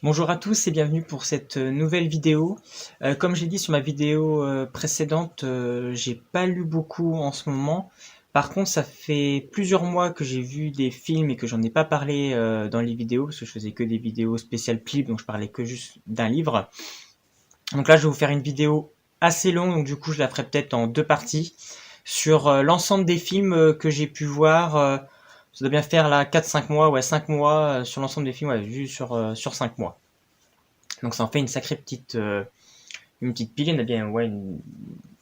Bonjour à tous et bienvenue pour cette nouvelle vidéo. Comme j'ai dit sur ma vidéo précédente, j'ai pas lu beaucoup en ce moment. Par contre, ça fait plusieurs mois que j'ai vu des films et que j'en ai pas parlé dans les vidéos parce que je faisais que des vidéos spéciales clips, donc je parlais que juste d'un livre. Donc là, je vais vous faire une vidéo assez longue, donc du coup, je la ferai peut-être en deux parties sur l'ensemble des films que j'ai pu voir. Ça doit bien faire là 4-5 mois, ouais 5 mois sur l'ensemble des films, ouais, vus sur 5 mois. Donc ça en fait une sacrée une petite pile, il y en a bien ouais,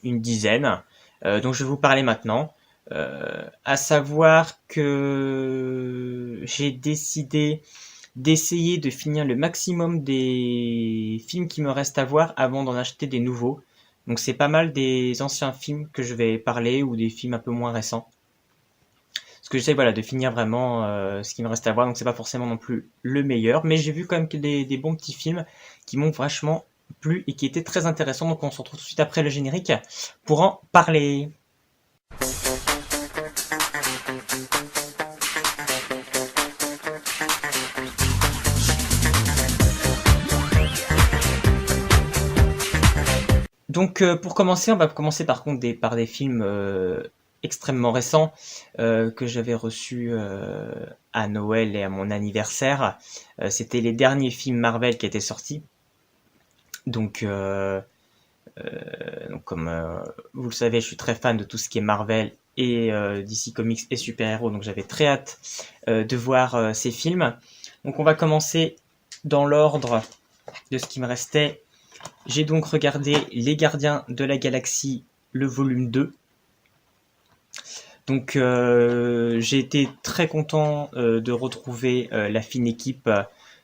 une dizaine. Donc je vais vous parler maintenant. À savoir que j'ai décidé d'essayer de finir le maximum des films qui me restent à voir avant d'en acheter des nouveaux. Donc c'est pas mal des anciens films que je vais parler ou des films un peu moins récents. Parce que j'essaie voilà, de finir vraiment ce qui me reste à voir, donc c'est pas forcément non plus le meilleur, mais j'ai vu quand même que des bons petits films qui m'ont vachement plu et qui étaient très intéressants, donc on se retrouve tout de suite après le générique pour en parler. Donc pour commencer, on va commencer par contre par des films extrêmement récents que j'avais reçus à Noël et à mon anniversaire. C'était les derniers films Marvel qui étaient sortis. Donc, comme vous le savez, je suis très fan de tout ce qui est Marvel et DC Comics et super-héros, donc j'avais très hâte de voir ces films. Donc on va commencer dans l'ordre de ce qui me restait. J'ai donc regardé Les Gardiens de la Galaxie, le volume 2. Donc j'ai été très content de retrouver la fine équipe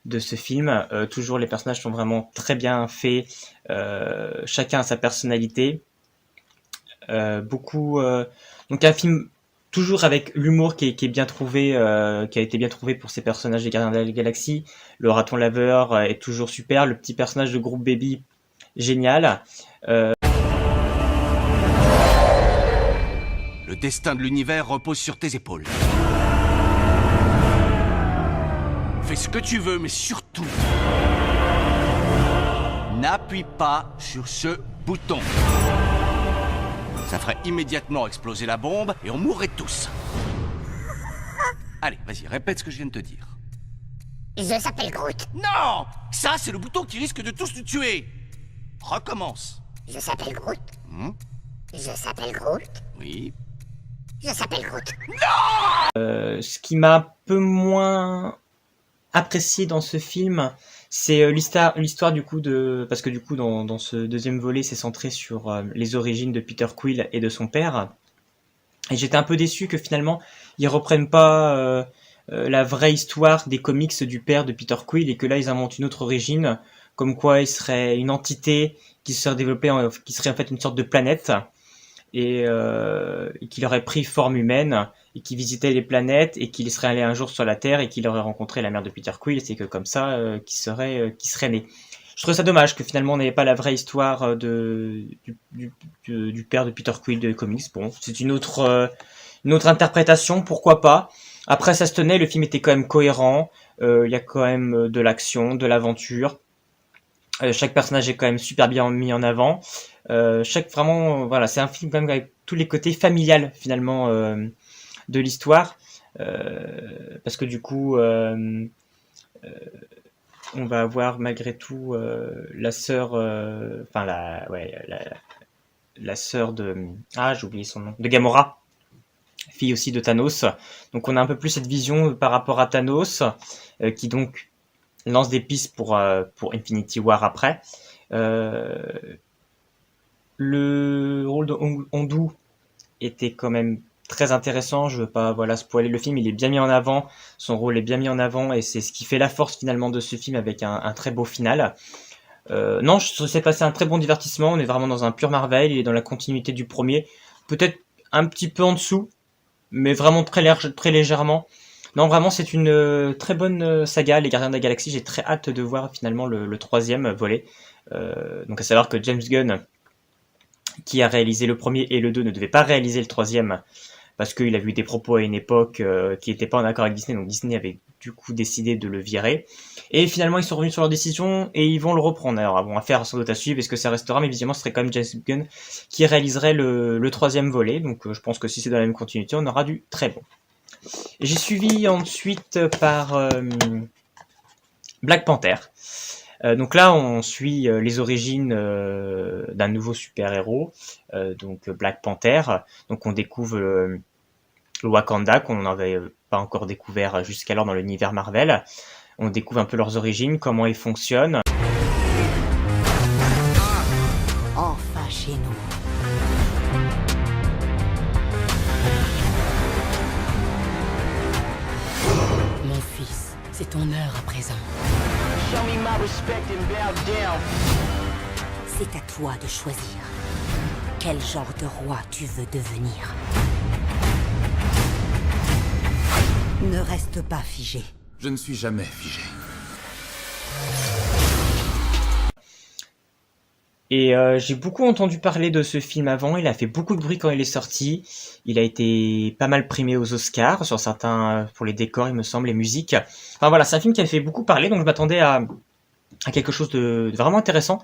de ce film. Toujours les personnages sont vraiment très bien faits, chacun a sa personnalité. Beaucoup donc un film toujours avec l'humour qui est bien trouvé, qui a été bien trouvé pour ces personnages des Gardiens de la Galaxie. Le raton laveur est toujours super, le petit personnage de Groupe Baby génial. Le destin de l'univers repose sur tes épaules. Fais ce que tu veux, mais surtout, n'appuie pas sur ce bouton. Ça ferait immédiatement exploser la bombe et on mourrait tous. Allez, vas-y, répète ce que je viens de te dire. Je s'appelle Groot. Non! Ça, c'est le bouton qui risque de tous nous tuer. Recommence. Je s'appelle Groot. Je s'appelle Groot. Oui. Je s'appelle Groot. Ce qui m'a un peu moins apprécié dans ce film, c'est l'histoire du coup parce que du coup dans ce deuxième volet, c'est centré sur les origines de Peter Quill et de son père. Et j'étais un peu déçu que finalement ils reprennent pas la vraie histoire des comics du père de Peter Quill et que là ils inventent une autre origine, comme quoi il serait une entité qui serait développée, qui serait en fait une sorte de planète et qu'il aurait pris forme humaine et qui visitait les planètes et qu'il serait allé un jour sur la Terre et qu'il aurait rencontré la mère de Peter Quill, c'est que comme ça qu'il serait né. Je trouve ça dommage que finalement on n'ait pas la vraie histoire du père de Peter Quill de comics. Bon, c'est une autre interprétation, pourquoi pas. Après ça se tenait, le film était quand même cohérent, il y a quand même de l'action, de l'aventure. Chaque personnage est quand même super bien mis en avant. Voilà, c'est un film quand même avec tous les côtés familial finalement de l'histoire, parce que du coup, on va avoir malgré tout la sœur, la sœur de, j'ai oublié son nom, de Gamora, fille aussi de Thanos. Donc on a un peu plus cette vision par rapport à Thanos, qui donc lance des pistes pour Infinity War après. Le rôle de Hondu était quand même très intéressant. Je veux pas spoiler le film, il est bien mis en avant, son rôle est bien mis en avant et c'est ce qui fait la force finalement de ce film avec un très beau final. Non, c'est passé un très bon divertissement. On est vraiment dans un pur Marvel, il est dans la continuité du premier, peut-être un petit peu en dessous, mais vraiment très légèrement. Non, vraiment, c'est une très bonne saga, Les Gardiens de la Galaxie. J'ai très hâte de voir finalement le troisième volet. Donc à savoir que James Gunn, qui a réalisé le premier et le 2, ne devait pas réaliser le troisième parce qu'il avait eu des propos à une époque qui n'étaient pas en accord avec Disney, donc Disney avait du coup décidé de le virer. Et finalement, ils sont revenus sur leur décision et ils vont le reprendre. Alors, bon, affaire sans doute à suivre, est-ce que ça restera, mais visiblement, ce serait quand même James Gunn qui réaliserait le troisième volet. Donc, je pense que si c'est dans la même continuité, on aura du très bon. J'ai suivi ensuite par Black Panther. Donc là, on suit les origines d'un nouveau super-héros, donc Black Panther. Donc on découvre le Wakanda qu'on n'avait pas encore découvert jusqu'alors dans l'univers Marvel. On découvre un peu leurs origines, comment ils fonctionnent. Enfin chez nous. Mon fils, c'est ton heure à présent. C'est à toi de choisir. Quel genre de roi tu veux devenir? Ne reste pas figé. Je ne suis jamais figé. Et j'ai beaucoup entendu parler de ce film avant, il a fait beaucoup de bruit quand il est sorti, il a été pas mal primé aux Oscars, sur certains, pour les décors il me semble, les musiques. Enfin voilà, c'est un film qui a fait beaucoup parler, donc je m'attendais à quelque chose de vraiment intéressant.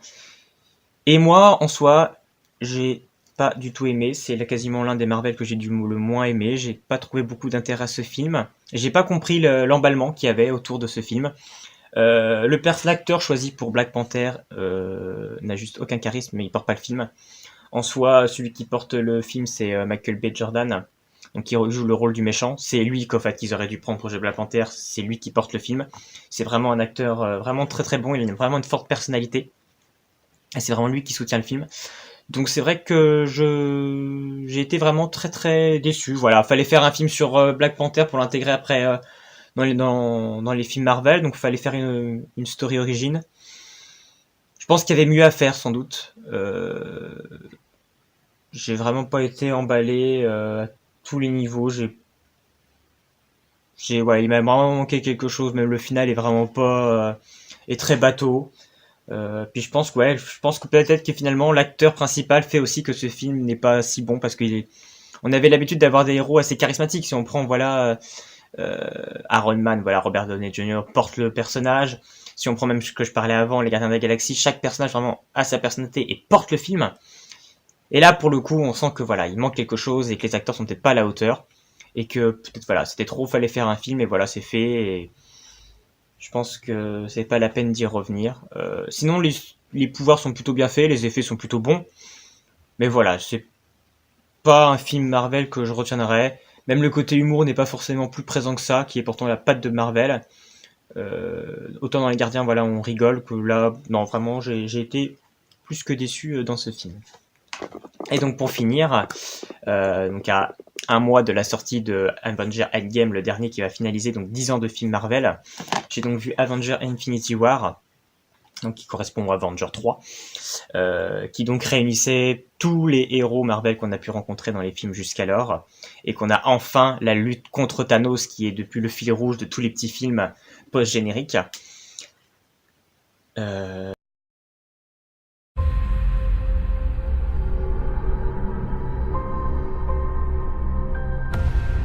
Et moi, en soi, j'ai pas du tout aimé, c'est quasiment l'un des Marvel que j'ai le moins aimé, j'ai pas trouvé beaucoup d'intérêt à ce film, j'ai pas compris l'emballement qu'il y avait autour de ce film. L'acteur choisi pour Black Panther n'a juste aucun charisme, mais il porte pas le film. En soi, celui qui porte le film, c'est Michael B. Jordan, donc qui joue le rôle du méchant. C'est lui qu'en fait qu'ils auraient dû prendre pour jouer Black Panther. C'est lui qui porte le film. C'est vraiment un acteur vraiment très très bon. Il a vraiment une forte personnalité. Et c'est vraiment lui qui soutient le film. Donc c'est vrai que j'ai été vraiment très très déçu. Voilà, fallait faire un film sur Black Panther pour l'intégrer après. Dans les films Marvel, donc il fallait faire une story origine. Je pense qu'il y avait mieux à faire sans doute. J'ai vraiment pas été emballé à tous les niveaux. Ouais, il m'a vraiment manqué quelque chose. Même le final est vraiment pas est très bateau. Puis je pense que peut-être que finalement l'acteur principal fait aussi que ce film n'est pas si bon parce on avait l'habitude d'avoir des héros assez charismatiques. Si on prend Iron Man, Robert Downey Jr. porte le personnage. Si on prend même ce que je parlais avant, les Gardiens de la Galaxie, chaque personnage vraiment a sa personnalité et porte le film. Et là, pour le coup, on sent que il manque quelque chose et que les acteurs sont peut-être pas à la hauteur et que peut-être c'était trop, fallait faire un film et voilà, c'est fait. Et je pense que c'est pas la peine d'y revenir. Sinon, les pouvoirs sont plutôt bien faits, les effets sont plutôt bons, mais voilà, c'est pas un film Marvel que je retiendrai. Même le côté humour n'est pas forcément plus présent que ça, qui est pourtant la patte de Marvel. Autant dans Les Gardiens, on rigole, que là, non, vraiment, j'ai été plus que déçu dans ce film. Et donc pour finir, donc à un mois de la sortie de Avengers Endgame, le dernier qui va finaliser donc 10 ans de film Marvel, j'ai donc vu Avengers Infinity War, donc qui correspond à Avengers 3, qui donc réunissait tous les héros Marvel qu'on a pu rencontrer dans les films jusqu'alors, et qu'on a enfin la lutte contre Thanos qui est depuis le fil rouge de tous les petits films post-génériques.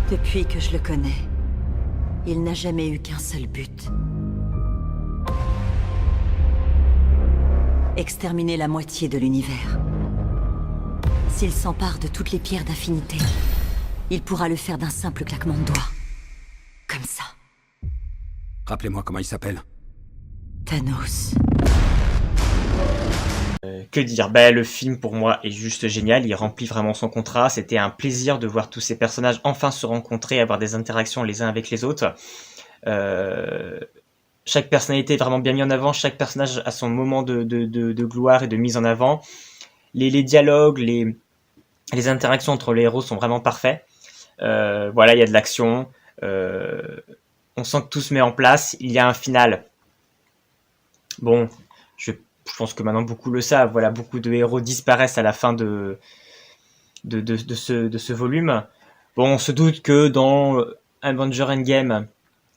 Depuis que je le connais, il n'a jamais eu qu'un seul but. Exterminer la moitié de l'univers. S'il s'empare de toutes les pierres d'affinité, il pourra le faire d'un simple claquement de doigts. Comme ça. Rappelez-moi comment il s'appelle. Thanos. Que dire? Le film pour moi est juste génial, il remplit vraiment son contrat, c'était un plaisir de voir tous ces personnages enfin se rencontrer, avoir des interactions les uns avec les autres. Chaque personnalité est vraiment bien mise en avant, chaque personnage a son moment de gloire et de mise en avant. Les dialogues, les interactions entre les héros sont vraiment parfaits. Il y a de l'action, on sent que tout se met en place, il y a un final. Bon, je pense que maintenant beaucoup le savent, beaucoup de héros disparaissent à la fin de ce volume. Bon, on se doute que dans Avengers Endgame,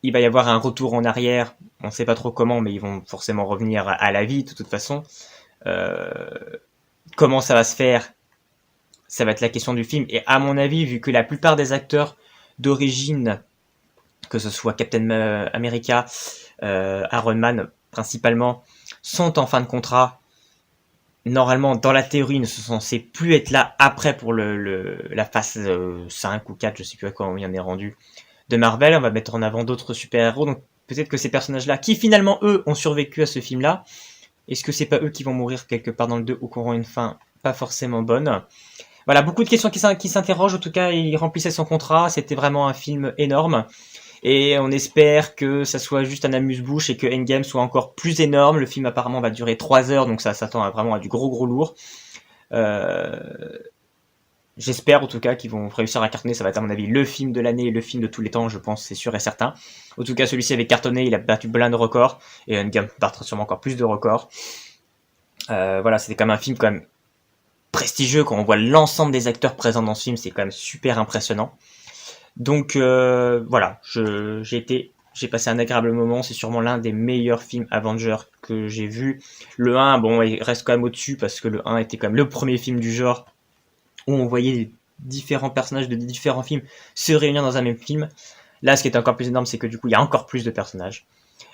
il va y avoir un retour en arrière, on ne sait pas trop comment, mais ils vont forcément revenir à la vie de toute façon. Comment ça va se faire? Ça va être la question du film, et à mon avis, vu que la plupart des acteurs d'origine que ce soit Captain America, Iron Man principalement, sont en fin de contrat. Normalement, dans la théorie, ils ne sont censés plus être là après pour la phase 5 ou 4, je sais plus à quoi on y en est rendu, de Marvel. On va mettre en avant d'autres super-héros, donc peut-être que ces personnages-là, qui finalement, eux, ont survécu à ce film-là, est-ce que c'est pas eux qui vont mourir quelque part dans le 2 ou qui auront une fin pas forcément bonne? Voilà, beaucoup de questions qui s'interrogent. En tout cas, il remplissait son contrat, c'était vraiment un film énorme. Et on espère que ça soit juste un amuse-bouche et que Endgame soit encore plus énorme. Le film apparemment va durer 3 heures, donc ça s'attend vraiment à du gros lourd. J'espère en tout cas qu'ils vont réussir à cartonner. Ça va être à mon avis le film de l'année et le film de tous les temps, je pense, c'est sûr et certain. En tout cas, celui-ci avait cartonné, il a battu plein de records. Et Endgame battra sûrement encore plus de records. Voilà, c'était quand même un film quand même prestigieux. Quand on voit l'ensemble des acteurs présents dans ce film, c'est quand même super impressionnant. Donc voilà, j'ai passé un agréable moment. C'est sûrement l'un des meilleurs films Avengers que j'ai vu. Le 1, bon, il reste quand même au-dessus parce que le 1 était quand même le premier film du genre où on voyait différents personnages de différents films se réunir dans un même film. Là, ce qui est encore plus énorme, c'est que du coup, il y a encore plus de personnages.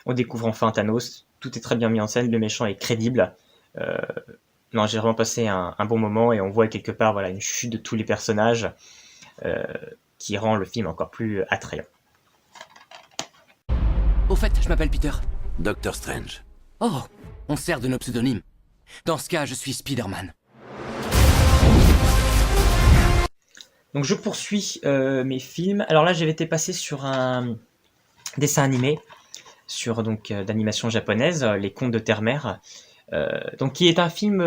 On découvre enfin Thanos. Tout est très bien mis en scène. Le méchant est crédible. Non, j'ai vraiment passé un bon moment et on voit quelque part, voilà, une chute de tous les personnages. Qui rend le film encore plus attrayant. Au fait, je m'appelle Peter. Doctor Strange. Oh, on sert de nos pseudonymes. Dans ce cas, je suis Spider-Man. Donc je poursuis mes films. Alors là, j'avais été passé sur un dessin animé, sur donc d'animation japonaise, Les Contes de Terre-Mère. Donc qui est un film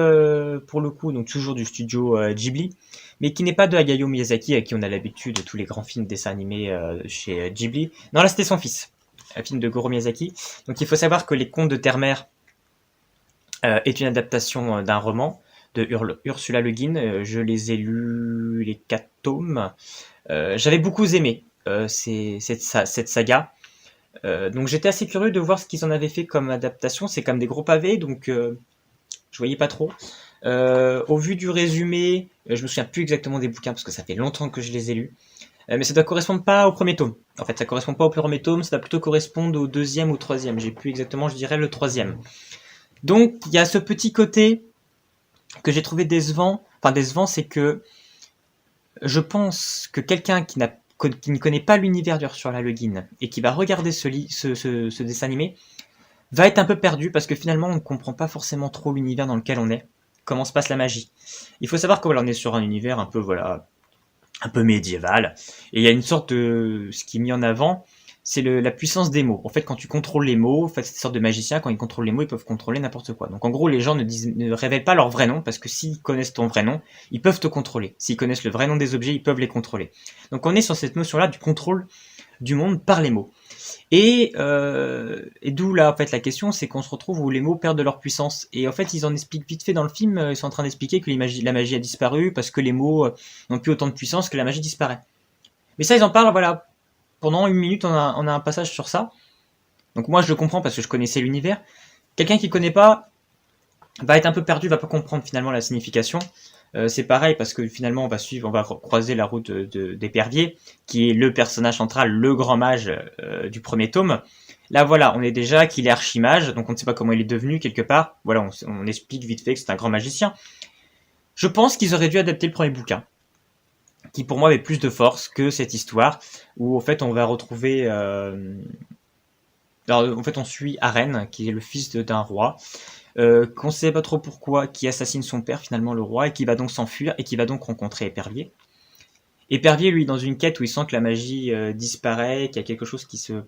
pour le coup donc toujours du studio Ghibli, mais qui n'est pas de Hayao Miyazaki à qui on a l'habitude de tous les grands films dessins animés chez Ghibli. Non, là c'était son fils, un film de Goro Miyazaki. Donc il faut savoir que Les Contes de Terre-Mère est une adaptation d'un roman de Ursula Le Guin. Je les ai lus les 4 tomes. J'avais beaucoup aimé cette saga. Donc j'étais assez curieux de voir ce qu'ils en avaient fait comme adaptation. C'est comme des gros pavés, donc je voyais pas trop. Au vu du résumé, je me souviens plus exactement des bouquins parce que ça fait longtemps que je les ai lus. Mais ça doit correspondre pas au premier tome. En fait, ça correspond pas au premier tome, ça doit plutôt correspondre au deuxième ou troisième. J'ai plus exactement, je dirais le troisième. Donc il y a ce petit côté que j'ai trouvé décevant. Enfin décevant, c'est que je pense que quelqu'un qui ne connaît pas l'univers d'Ursula Le Guin et qui va regarder ce dessin animé va être un peu perdu parce que finalement on ne comprend pas forcément trop l'univers dans lequel on est, comment se passe la magie. Il faut savoir qu'on est sur un univers un peu médiéval et il y a une sorte de ce qui est mis en avant, c'est la puissance des mots. En fait, quand tu contrôles les mots, en fait, c'est une sorte de magicien, quand ils contrôlent les mots, ils peuvent contrôler n'importe quoi. Donc en gros, les gens ne révèlent pas leur vrai nom, parce que s'ils connaissent ton vrai nom, ils peuvent te contrôler. S'ils connaissent le vrai nom des objets, ils peuvent les contrôler. Donc on est sur cette notion-là du contrôle du monde par les mots. Et d'où là, en fait, la question, c'est qu'on se retrouve où les mots perdent de leur puissance. Et en fait, ils en expliquent vite fait dans le film, ils sont en train d'expliquer que la magie a disparu, parce que les mots n'ont plus autant de puissance que la magie disparaît. Mais ça, ils en parlent, voilà. Pendant 1 minute, on a un passage sur ça. Donc moi, je le comprends parce que je connaissais l'univers. Quelqu'un qui connaît pas va être un peu perdu, va pas comprendre finalement la signification. C'est pareil parce que finalement, on va croiser la route d'Épervier, qui est le personnage central, le grand mage du premier tome. Là, voilà, on est déjà qu'il est archimage, donc on ne sait pas comment il est devenu quelque part. Voilà, on explique vite fait que c'est un grand magicien. Je pense qu'ils auraient dû adapter le premier bouquin, qui pour moi avait plus de force que cette histoire, où en fait on va retrouver... Alors, en fait on suit Arène, qui est le fils d'un roi, qu'on ne sait pas trop pourquoi, qui assassine son père finalement le roi, et qui va donc s'enfuir, et qui va donc rencontrer Épervier. Épervier, lui, dans une quête où il sent que la magie disparaît, qu'il y a quelque chose qui se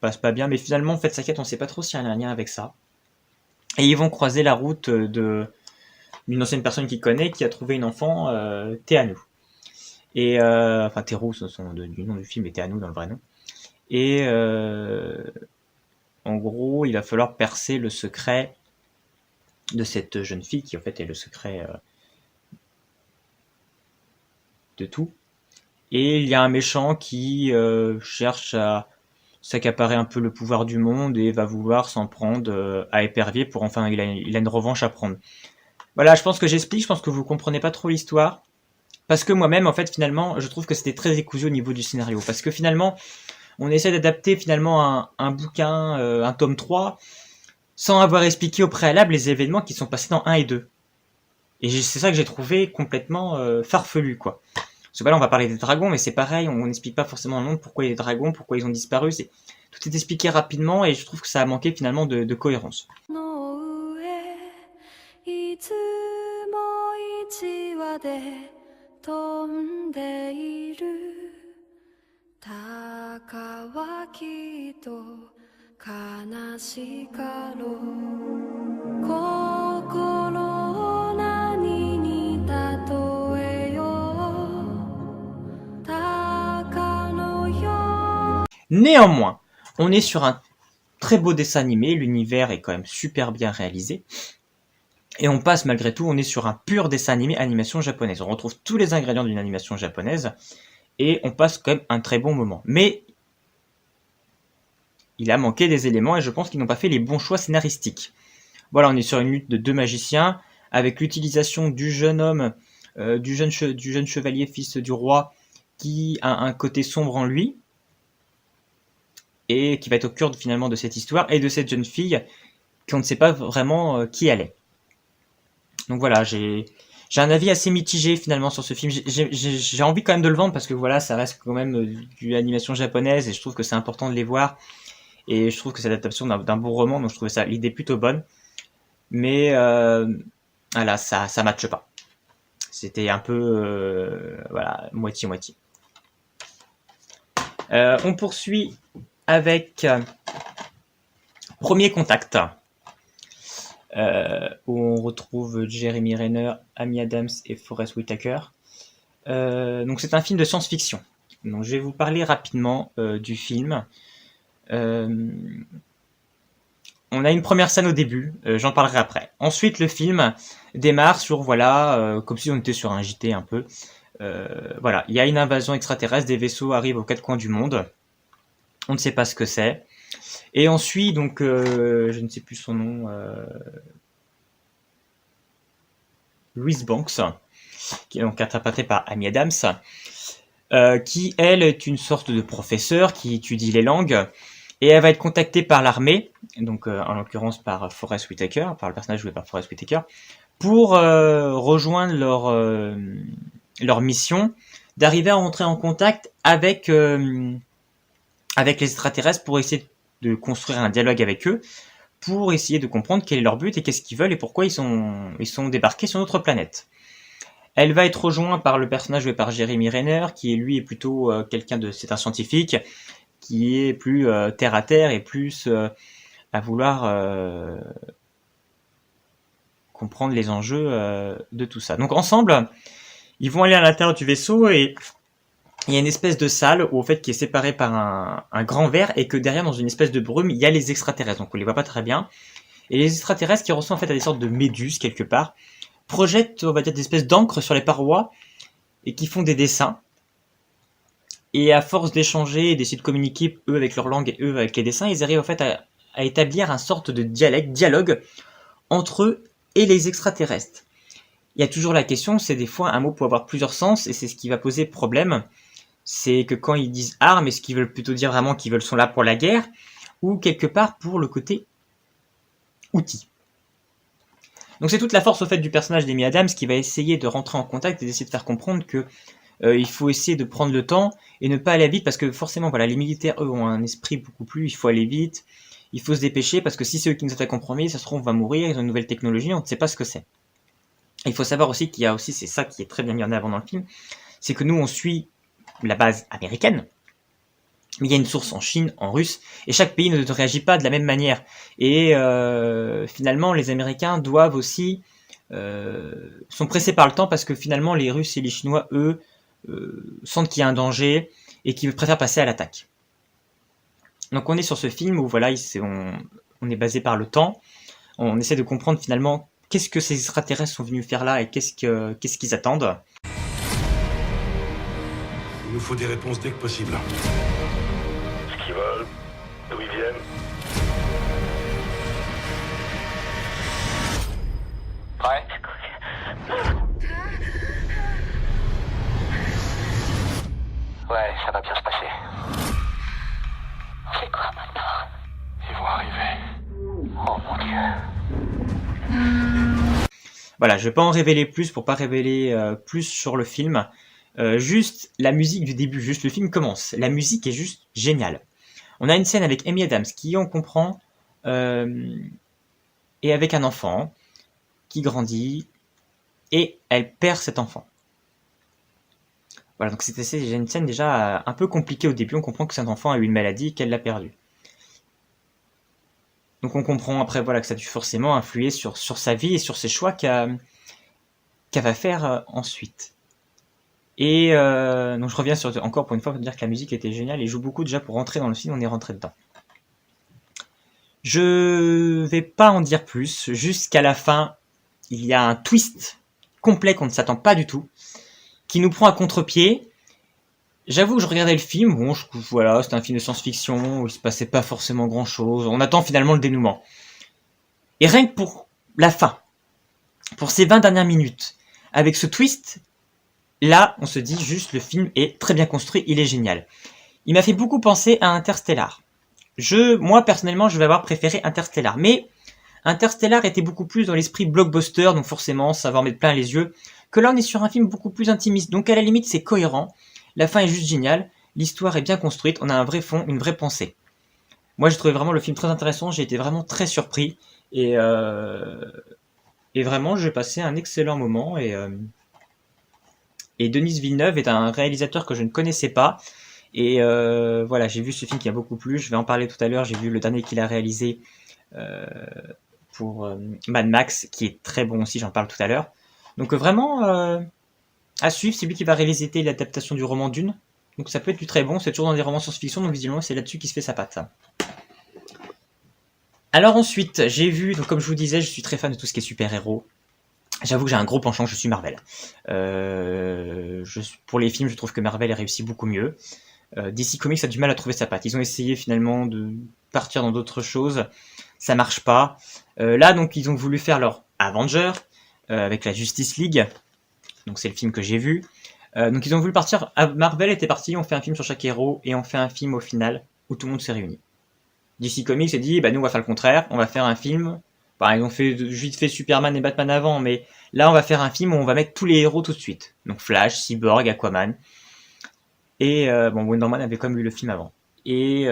passe pas bien, mais finalement en fait sa quête on ne sait pas trop s'il y a un lien avec ça. Et ils vont croiser la route d'une ancienne personne qu'il connaît, qui a trouvé une enfant, Théanou. Et enfin Thérault, du nom du film, et Théanou dans le vrai nom. Et en gros, il va falloir percer le secret de cette jeune fille, qui en fait est le secret de tout. Et il y a un méchant qui cherche à s'accaparer un peu le pouvoir du monde et va vouloir s'en prendre à Épervier pour enfin, il a une revanche à prendre. Voilà, je pense que j'explique, je pense que vous comprenez pas trop l'histoire. Parce que moi-même, en fait, finalement, je trouve que c'était très décousu au niveau du scénario. Parce que finalement, on essaie d'adapter finalement un bouquin, un tome 3, sans avoir expliqué au préalable les événements qui sont passés dans 1 et 2. Et c'est ça que j'ai trouvé complètement farfelu, quoi. Parce que là, on va parler des dragons, mais c'est pareil, on n'explique pas forcément le nom, pourquoi il y a des dragons, pourquoi ils ont disparu. Tout est expliqué rapidement, et je trouve que ça a manqué finalement de cohérence. Néanmoins, on est sur un très beau dessin animé, l'univers est quand même super bien réalisé. Et on passe malgré tout, on est sur un pur dessin animé animation japonaise. On retrouve tous les ingrédients d'une animation japonaise et on passe quand même un très bon moment. Mais il a manqué des éléments et je pense qu'ils n'ont pas fait les bons choix scénaristiques. Voilà, on est sur une lutte de 2 magiciens avec l'utilisation du jeune homme, du jeune chevalier fils du roi qui a un côté sombre en lui et qui va être au cœur finalement de cette histoire et de cette jeune fille qu'on ne sait pas vraiment qui elle est. Donc voilà, j'ai un avis assez mitigé finalement sur ce film. J'ai envie quand même de le vendre parce que voilà, ça reste quand même du animation japonaise et je trouve que c'est important de les voir. Et je trouve que c'est l'adaptation d'un bon roman, donc je trouvais ça l'idée plutôt bonne. Mais voilà, ça matche pas. C'était un peu voilà, moitié-moitié. On poursuit avec Premier Contact. Où on retrouve Jeremy Renner, Amy Adams et Forest Whitaker. Donc c'est un film de science-fiction. Donc je vais vous parler rapidement du film. On a une première scène au début, j'en parlerai après. Ensuite le film démarre sur voilà, comme si on était sur un JT un peu. Voilà, il y a une invasion extraterrestre, des vaisseaux arrivent aux 4 coins du monde. On ne sait pas ce que c'est. Et on suit donc, je ne sais plus son nom, Louise Banks, qui est donc interprétée par Amy Adams, qui elle est une sorte de professeur qui étudie les langues, et elle va être contactée par l'armée, donc en l'occurrence par Forest Whitaker, par le personnage joué par Forest Whitaker, pour rejoindre leur mission d'arriver à entrer en contact avec les extraterrestres pour essayer de construire un dialogue avec eux, pour essayer de comprendre quel est leur but et qu'est-ce qu'ils veulent et pourquoi ils sont débarqués sur notre planète. Elle va être rejointe par le personnage joué par Jeremy Renner, qui lui est plutôt c'est un scientifique, qui est plus terre à terre et plus à vouloir comprendre les enjeux de tout ça. Donc ensemble, ils vont aller à l'intérieur du vaisseau et il y a une espèce de salle où, au fait, qui est séparée par un grand verre et que derrière, dans une espèce de brume, il y a les extraterrestres. Donc on les voit pas très bien. Et les extraterrestres qui ressemblent en fait à des sortes de méduses quelque part, projettent, on va dire, des espèces d'encre sur les parois et qui font des dessins. Et à force d'échanger et d'essayer de communiquer, eux avec leur langue et eux avec les dessins, ils arrivent en fait à établir un sorte de dialogue entre eux et les extraterrestres. Il y a toujours la question, c'est des fois un mot peut avoir plusieurs sens et c'est ce qui va poser problème. C'est que quand ils disent armes, est-ce qu'ils veulent plutôt dire vraiment qu'ils sont là pour la guerre ou quelque part pour le côté outil. Donc c'est toute la force au fait du personnage d'Amy Adams qui va essayer de rentrer en contact et d'essayer de faire comprendre que il faut essayer de prendre le temps et ne pas aller vite parce que forcément voilà, les militaires eux ont un esprit beaucoup plus, il faut aller vite, il faut se dépêcher parce que si c'est eux qui nous attaquent en premier, ça se trouve on va mourir, ils ont une nouvelle technologie, on ne sait pas ce que c'est. Il faut savoir aussi qu'il y a aussi, c'est ça qui est très bien mis en avant dans le film, c'est que nous on suit la base américaine, mais il y a une source en Chine, en Russe, et chaque pays ne réagit pas de la même manière. Et finalement, les Américains doivent aussi sont pressés par le temps parce que finalement, les Russes et les Chinois, eux, sentent qu'il y a un danger et qu'ils préfèrent passer à l'attaque. Donc on est sur ce film où voilà, on est basé par le temps, on essaie de comprendre finalement qu'est-ce que ces extraterrestres sont venus faire là et qu'est-ce qu'ils attendent. Il nous faut des réponses dès que possible. Ce qu'ils veulent, d'où ils viennent. Prêt ? Ouais, ça va bien se passer. Voilà, je vais pas en révéler plus pour pas révéler plus sur le film. Juste la musique du début, juste le film commence. La musique est juste géniale. On a une scène avec Amy Adams qui, on comprend, est avec un enfant qui grandit et elle perd cet enfant. Voilà, donc c'est une scène déjà un peu compliquée au début. On comprend que cet enfant a eu une maladie et qu'elle l'a perdu. Donc on comprend après voilà que ça a dû forcément influer sur sa vie et sur ses choix qu'elle va faire ensuite. Et donc je reviens encore pour une fois pour dire que la musique était géniale et joue beaucoup déjà pour rentrer dans le film, on est rentré dedans. Je vais pas en dire plus, jusqu'à la fin, il y a un twist complet qu'on ne s'attend pas du tout, qui nous prend à contre-pied. J'avoue que je regardais le film, bon, voilà, c'était un film de science-fiction, où il se passait pas forcément grand-chose, on attend finalement le dénouement. Et rien que pour la fin, pour ces 20 dernières minutes, avec ce twist, là, on se dit juste, le film est très bien construit, il est génial. Il m'a fait beaucoup penser à Interstellar. Moi, personnellement, je vais avoir préféré Interstellar, mais Interstellar était beaucoup plus dans l'esprit blockbuster, donc forcément, ça va en mettre plein les yeux, que là, on est sur un film beaucoup plus intimiste, donc à la limite, c'est cohérent. La fin est juste géniale, l'histoire est bien construite, on a un vrai fond, une vraie pensée. Moi j'ai trouvé vraiment le film très intéressant, j'ai été vraiment très surpris et vraiment j'ai passé un excellent moment et Denis Villeneuve est un réalisateur que je ne connaissais pas et voilà, j'ai vu ce film qui a beaucoup plu, je vais en parler tout à l'heure, j'ai vu le dernier qu'il a réalisé pour Mad Max qui est très bon aussi, j'en parle tout à l'heure. Donc vraiment à suivre, c'est lui qui va réaliser l'adaptation du roman Dune. Donc ça peut être du très bon, c'est toujours dans des romans science-fiction, donc visiblement c'est là-dessus qu'il se fait sa patte. Alors ensuite, j'ai vu, donc comme je vous disais, je suis très fan de tout ce qui est super-héros. J'avoue que j'ai un gros penchant, je suis Marvel. Pour les films, je trouve que Marvel a réussi beaucoup mieux. DC Comics a du mal à trouver sa patte. Ils ont essayé finalement de partir dans d'autres choses, ça marche pas. Là donc ils ont voulu faire leur Avengers avec la Justice League. Donc c'est le film que j'ai vu. Donc ils ont voulu partir. Marvel était parti, on fait un film sur chaque héros et on fait un film au final où tout le monde s'est réuni. DC Comics s'est dit, nous on va faire le contraire, on va faire un film. Ils ont fait vite fait Superman et Batman avant, mais là on va faire un film où on va mettre tous les héros tout de suite. Donc Flash, Cyborg, Aquaman. Et Wonder Man avait quand même eu le film avant. Et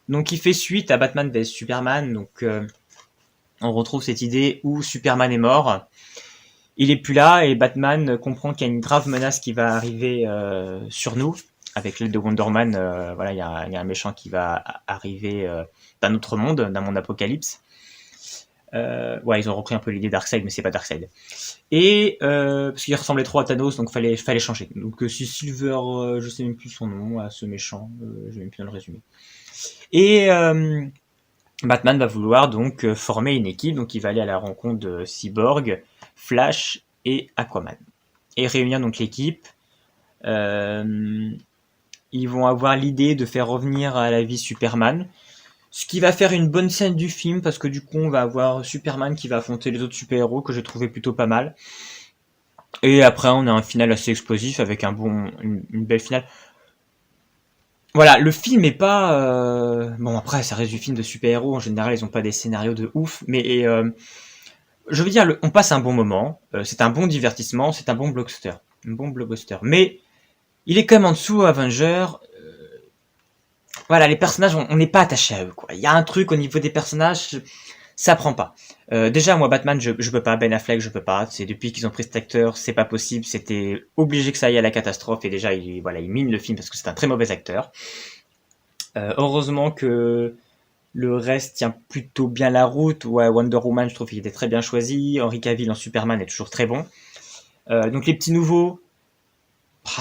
donc il fait suite à Batman vs Superman. Donc on retrouve cette idée où Superman est mort. Il est plus là et Batman comprend qu'il y a une grave menace qui va arriver sur nous. Avec l'aide de Wonder Man, il y a un méchant qui va arriver d'un autre monde, d'un monde apocalypse. Ils ont repris un peu l'idée Darkseid, mais c'est pas Darkseid. Et parce qu'il ressemblait trop à Thanos, donc fallait changer. Donc c'est Silver, je sais même plus son nom, à ce méchant, je vais même plus le résumer. Et Batman va vouloir donc former une équipe, donc il va aller à la rencontre de Cyborg, Flash et Aquaman. Et réunir donc l'équipe. Ils vont avoir l'idée de faire revenir à la vie Superman. Ce qui va faire une bonne scène du film, parce que du coup on va avoir Superman qui va affronter les autres super-héros que j'ai trouvé plutôt pas mal. Et après on a un final assez explosif avec une belle finale. Voilà, le film est pas... après ça reste du film de super-héros, en général ils ont pas des scénarios de ouf, mais je veux dire, on passe un bon moment, c'est un bon divertissement, c'est un bon blockbuster. Mais il est quand même en dessous Avengers. Les personnages, on n'est pas attaché à eux, quoi. Il y a un truc au niveau des personnages, ça prend pas. Déjà, moi, Batman, je peux pas. Ben Affleck, je peux pas. C'est depuis qu'ils ont pris cet acteur, c'est pas possible. C'était obligé que ça aille à la catastrophe. Et déjà, il mine le film parce que c'est un très mauvais acteur. Heureusement que le reste tient plutôt bien la route. Wonder Woman, je trouve qu'il était très bien choisi. Henry Cavill en Superman est toujours très bon. Donc les petits nouveaux.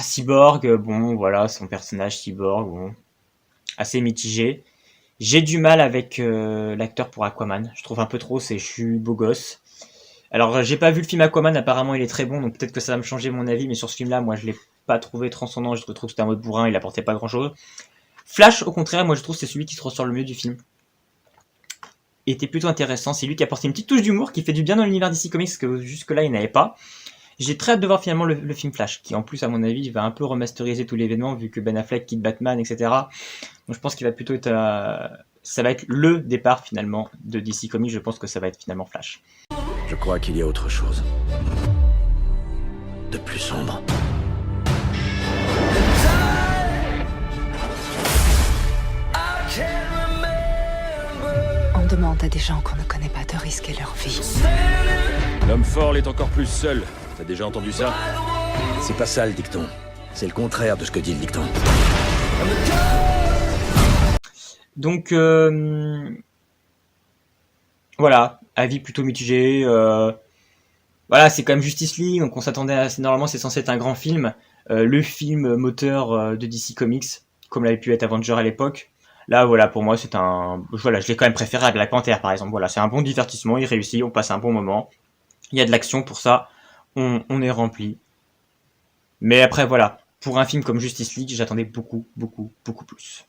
Cyborg, son personnage Cyborg, assez mitigé. J'ai du mal avec l'acteur pour Aquaman. Je trouve un peu trop, je suis beau gosse. Alors, j'ai pas vu le film Aquaman, apparemment il est très bon, donc peut-être que ça va me changer mon avis, mais sur ce film-là, moi je l'ai pas trouvé transcendant, je trouve que c'était un mode bourrin, il apportait pas grand-chose. Flash, au contraire, moi je trouve que c'est celui qui se ressort le mieux du film. Il était plutôt intéressant, c'est lui qui a apporté une petite touche d'humour qui fait du bien dans l'univers DC Comics, que jusque-là il n'avait pas. J'ai très hâte de voir finalement le film Flash, qui en plus à mon avis va un peu remasteriser tout l'événement vu que Ben Affleck quitte Batman, etc. Donc je pense qu'il va plutôt être ça va être le départ finalement de DC Comics. Je pense que ça va être finalement Flash. Je crois qu'il y a autre chose. De plus sombre. On demande à des gens qu'on ne connaît pas de risquer leur vie. L'homme fort l'est encore plus seul. T'as déjà entendu ça? C'est pas ça le dicton. C'est le contraire de ce que dit le dicton. Donc voilà, avis plutôt mitigé. Voilà, c'est quand même Justice League, donc on s'attendait à... Normalement, c'est censé être un grand film. Le film moteur de DC Comics, comme l'avait pu être Avenger à l'époque. Là, voilà, pour moi, c'est un... Voilà, je l'ai quand même préféré à Black Panther, par exemple. Voilà, c'est un bon divertissement, il réussit, on passe un bon moment. Il y a de l'action pour ça, on est rempli. Mais après, voilà, pour un film comme Justice League, j'attendais beaucoup plus.